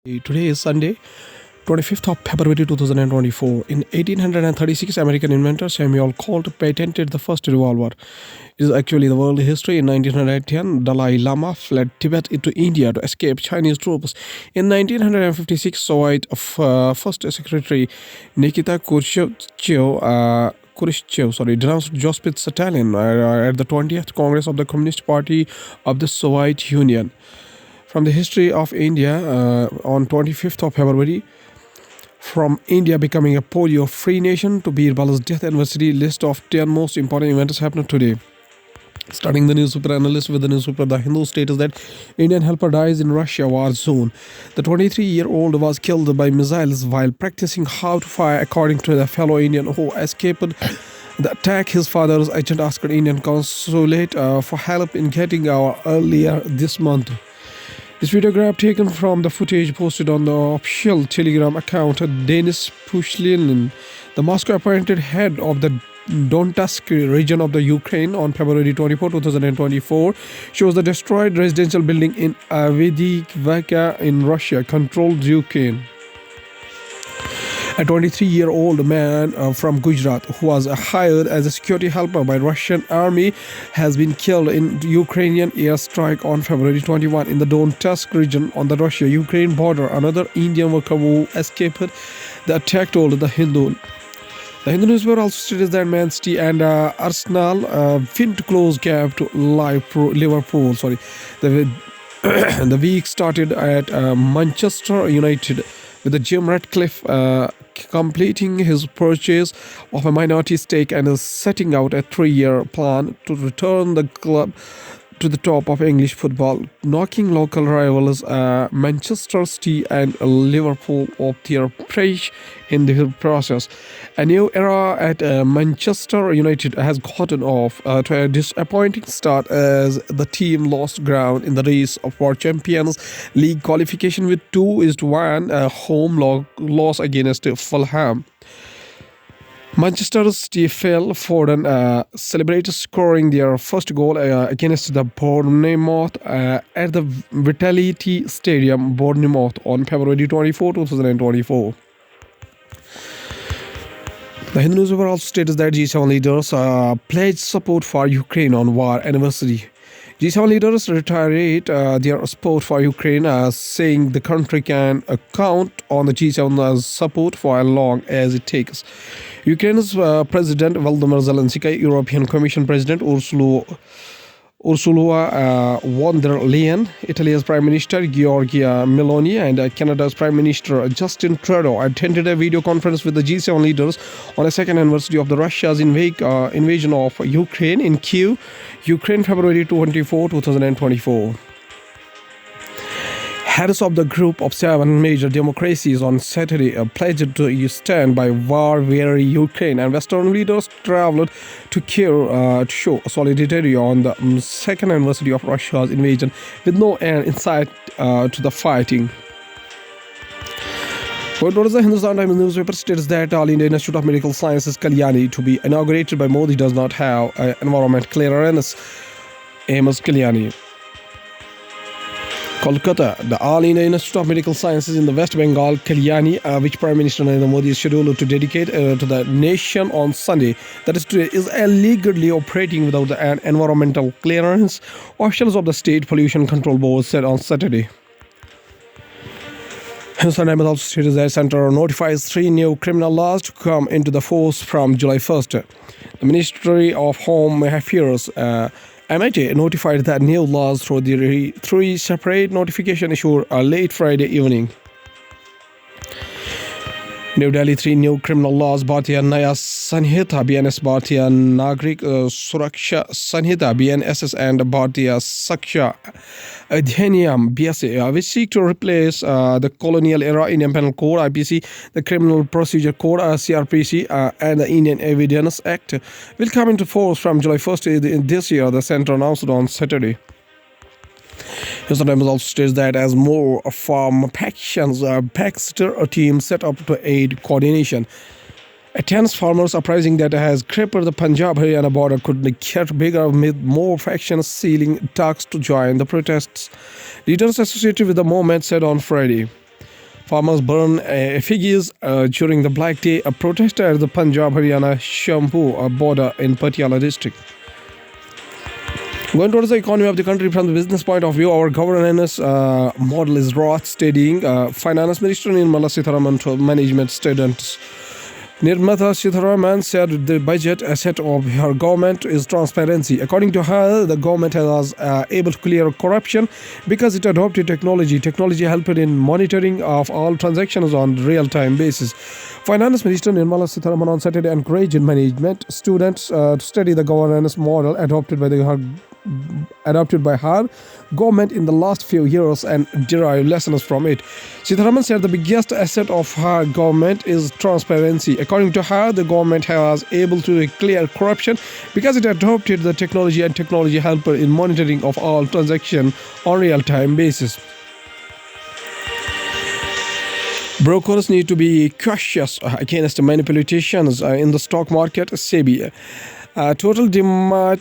Today is Sunday, 25th of February 2024. In 1836, American inventor Samuel Colt patented the first revolver. It is actually the world history. In 1910, Dalai Lama fled Tibet to India to escape Chinese troops. In 1956, Soviet First Secretary Nikita Khrushchev denounced Joseph Stalin at the 20th Congress of the Communist Party of the Soviet Union. From the history of India on 25th of February, from India becoming a polio-free nation to Birbal's death anniversary, list of 10 most important events happened today. Starting the newspaper analyst with the newspaper The Hindu states that Indian helper dies in Russia war zone. The 23-year-old was killed by missiles while practicing how to fire, according to the fellow Indian who escaped the attack. His father's agent asked Indian consulate for help in getting out earlier this month. This videograph taken from the footage posted on the official Telegram account Denis Pushlin, the Moscow appointed head of the Donetsk region of the Ukraine on February 24, 2024, shows the destroyed residential building in Avdiivka in Russia-controlled Ukraine. A 23-year-old man from Gujarat who was hired as a security helper by Russian army has been killed in Ukrainian airstrike on February 21 in the Donetsk region on the Russia-Ukraine border. Another Indian worker who escaped the attack told The Hindu. The Hindu newspaper also stated that Man City and Arsenal went close gap to Liverpool. The week started at Manchester United, with the Jim Ratcliffe completing his purchase of a minority stake and is setting out a 3-year plan to return the club to the top of English football, knocking local rivals Manchester City and Liverpool off their perch in the process. A new era at Manchester United has gotten off to a disappointing start as the team lost ground in the race for Champions League qualification with 2-1 home loss against Fulham. Manchester City fell. Foden celebrated scoring their first goal against the Bournemouth at the Vitality Stadium, Bournemouth, on February 24, 2024. The Hindu newspaper also states that G7 leaders pledged support for Ukraine on war anniversary. G7 leaders reiterate their support for Ukraine, saying the country can count on the G7's support for as long as it takes. Ukraine's President Volodymyr Zelensky, European Commission President Ursula von der Leyen, Italy's Prime Minister Giorgia Meloni, and Canada's Prime Minister Justin Trudeau attended a video conference with the G7 leaders on the second anniversary of the Russia's invasion of Ukraine in Kyiv, Ukraine, February 24, 2024. Heads of the group of 7 major democracies on Saturday pledged to stand by war-weary Ukraine, and Western leaders traveled to Kyiv to show solidarity on the second anniversary of Russia's invasion, with no end in sight to the fighting. The Hindustan Times newspaper states that All India Institute of Medical Sciences Kalyani, to be inaugurated by Modi, does not have environment clearance. Amos Kalyani. Kolkata, the All India Institute of Medical Sciences in the West Bengal, Kalyani, which Prime Minister Narendra Modi is scheduled to dedicate to the nation on Sunday, that is today, is illegally operating without an environmental clearance, officials of the State Pollution Control Board said on Saturday. Hindustan Times also states that Center notifies 3 new criminal laws to come into the force from July 1st. The Ministry of Home Affairs MHA notified the new laws through the 3 separate notification issued late Friday evening. New Delhi, 3 new criminal laws: Bharatiya Nyaya Sanhita (BNS), Bharatiya Nagrik Suraksha Sanhita (BNSS), and Bharatiya Saksha Adhiniyam (BSA), which seek to replace the colonial era Indian Penal Code (IPC), the Criminal Procedure Code (CRPC), and the Indian Evidence Act, will come into force from July 1st this year, the centre announced on Saturday. Hindustan Times also states that as more farm factions, Baxter, a team set up to aid coordination. A tense farmers uprising that has crippled the Punjab-Haryana border could get bigger with more factions sealing talks to join the protests. Leaders associated with the movement said on Friday. Farmers burn effigies during the Black Day, a protest at the Punjab-Haryana Shampoo border in Patiala district. Going towards the economy of the country from the business point of view, our governance model is rock steadying. Finance Minister Nirmala Sitharaman to management students. Nirmala Sitharaman said the budget asset of her government is transparency. According to her, the government was able to clear corruption because it adopted technology. Technology helped in monitoring of all transactions on real-time basis. Finance Minister Nirmala Sitharaman on Saturday encouraged management students to study the governance model adopted by her government in the last few years and derive lessons from it. Sitharaman said the biggest asset of her government is transparency. According to her, the government was able to clear corruption because it adopted the technology and technology helped in monitoring of all transactions on real-time basis. Brokers need to be cautious against manipulations in the stock market, SEBI. Total demat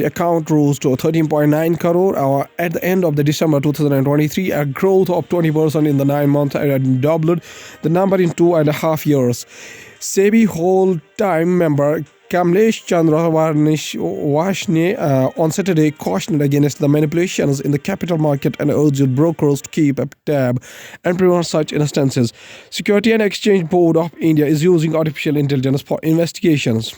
account rose to 13.9 crore at the end of the December 2023, a growth of 20% in the 9 months and doubled the number in 2.5 years. SEBI whole-time member Kamlesh Chandra Vashne on Saturday cautioned against the manipulations in the capital market and urged brokers to keep a tab and prevent such instances. Security and Exchange Board of India is using artificial intelligence for investigations.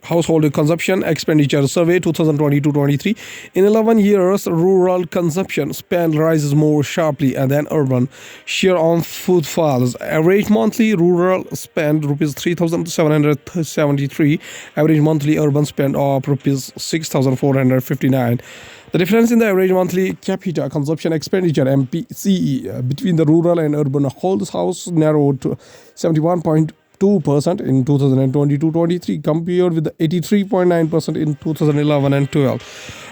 Household Consumption Expenditure Survey 2022-23. In 11 years, rural consumption spend rises more sharply than urban. Share on food falls. Average monthly rural spend rupees 3,773. Average monthly urban spend of rupees 6,459. The difference in the average monthly capita consumption expenditure (MPCE) between the rural and urban households narrowed to 71.2% in 2022-23 compared with the 83.9% in 2011 and 12.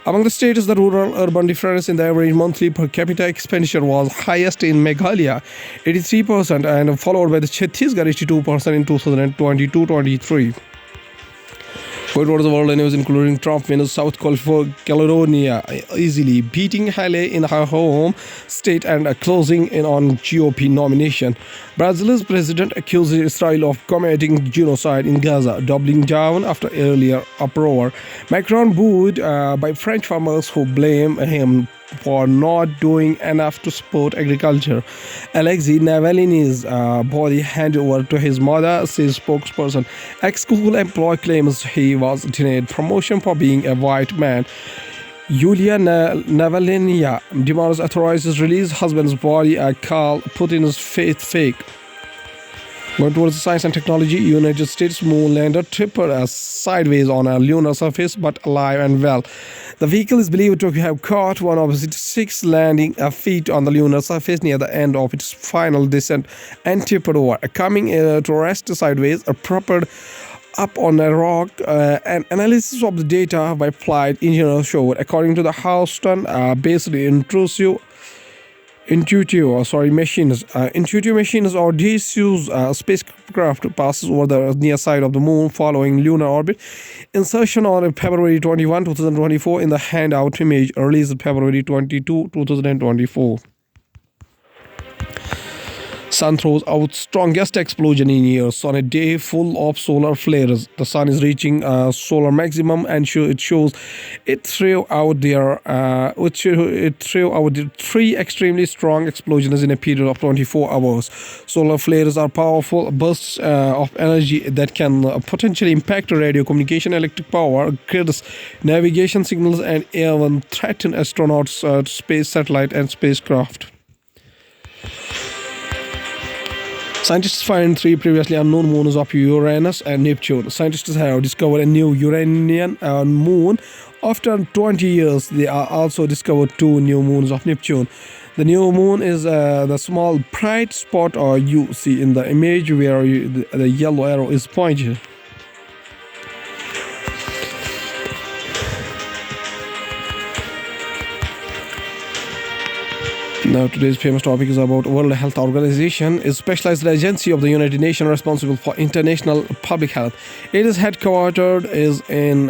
Among the states, the rural-urban difference in the average monthly per capita expenditure was highest in Meghalaya, 83%, and followed by the Chhattisgarh, 82% in 2022-23. Going towards the world news, including Trump wins South Caledonia easily, beating Halle in her home state and closing in on GOP nomination. Brazil's president accuses Israel of committing genocide in Gaza, doubling down after earlier uproar. Macron booed by French farmers who blame him for not doing enough to support agriculture. Alexei Navalny's body handed over to his mother, says spokesperson. Ex-school employee claims he was denied promotion for being a white man. Yulia Navalny demands authorities release husband's body, call Putin's faith fake. Going towards science and technology, United States moon lander tripped sideways on a lunar surface but alive and well. The vehicle is believed to have caught one of its 6 landing feet on the lunar surface near the end of its final descent and tipped over, coming to rest sideways, propped up on a rock. An analysis of the data by flight engineers showed, according to the Houston-based Intuitive Machines. Intuitive Machines or DSU's spacecraft passes over the near side of the moon following lunar orbit. Insertion on February 21, 2024 in the handout image released February 22, 2024. Sun throws out strongest explosion in years on a day full of solar flares. The sun is reaching solar maximum, and it shows it threw out their 3 extremely strong explosions in a period of 24 hours. Solar flares are powerful bursts of energy that can potentially impact radio communication, electric power grids, navigation signals, and even threaten astronauts, space satellite, and spacecraft. Scientists find 3 previously unknown moons of Uranus and Neptune. Scientists have discovered a new Uranian moon. After 20 years, they are also discovered 2 new moons of Neptune. The new moon is the small bright spot you see in the image where the yellow arrow is pointed. Now today's famous topic is about World Health Organization, is specialized agency of the United Nations responsible for international public health. It is headquartered in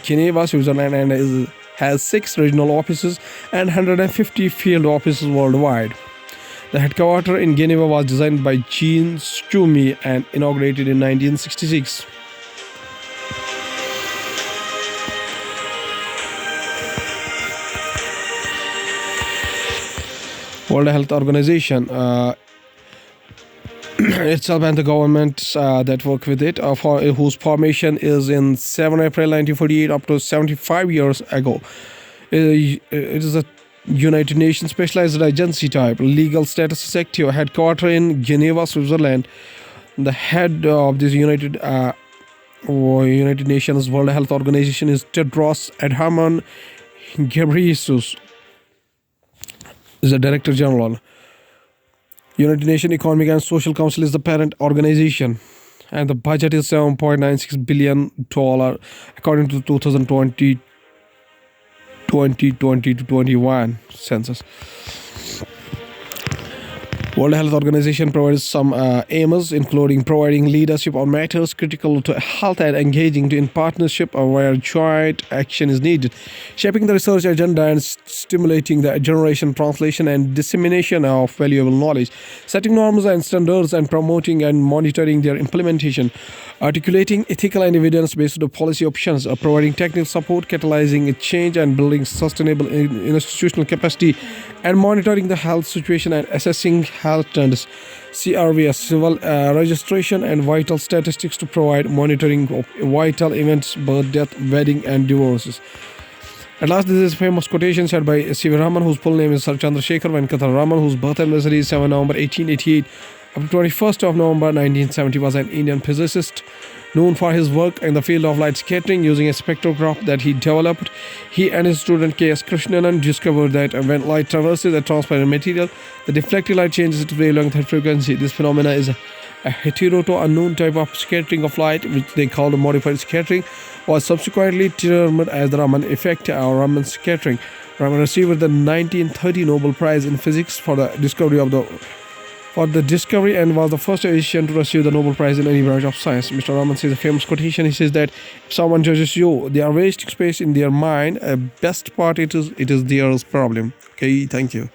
Geneva, Switzerland, and is has 6 regional offices and 150 field offices worldwide. The headquarters in Geneva was designed by Jean Stumi and inaugurated in 1966. World Health Organization itself and the governments that work with it, whose formation is in 7 April 1948 up to 75 years ago. It is a United Nations specialized agency type. Legal status is active. Headquartered in Geneva, Switzerland. The head of this United Nations World Health Organization is Tedros Adhanom Ghebreyesus. Is the Director General. United Nations Economic and Social Council is the parent organization, and the budget is $7.96 billion according to 2020 to 21 census. World Health Organization provides some aims, including providing leadership on matters critical to health and engaging in partnership where joint action is needed, shaping the research agenda and stimulating the generation, translation, and dissemination of valuable knowledge, setting norms and standards, and promoting and monitoring their implementation, articulating ethical and evidence-based policy options, providing technical support, catalyzing change, and building sustainable institutional capacity, and monitoring the health situation and assessing health trends. CRVS, civil registration and vital statistics to provide monitoring of vital events, birth, death, wedding, and divorces. At last, this is a famous quotation said by C.V. Raman, whose full name is Sir Chandrasekhar Venkata Raman, whose birth anniversary is 7 November 1888 up to 21st of November 1970, was an Indian physicist known for his work in the field of light scattering using a spectrograph that he developed. He and his student K.S. Krishnanan discovered that when light traverses a transparent material, the deflected light changes its wavelength and frequency. This phenomena is a heteroto unknown type of scattering of light, which they called modified scattering, was subsequently termed as the Raman effect or Raman scattering. Raman received the 1930 Nobel Prize in Physics for the discovery and was the first Asian to receive the Nobel Prize in any branch of science. Mr. Raman says a famous quotation. He says that if someone judges you, they are wasting space in their mind. Best part it is theirs problem. Okay, thank you.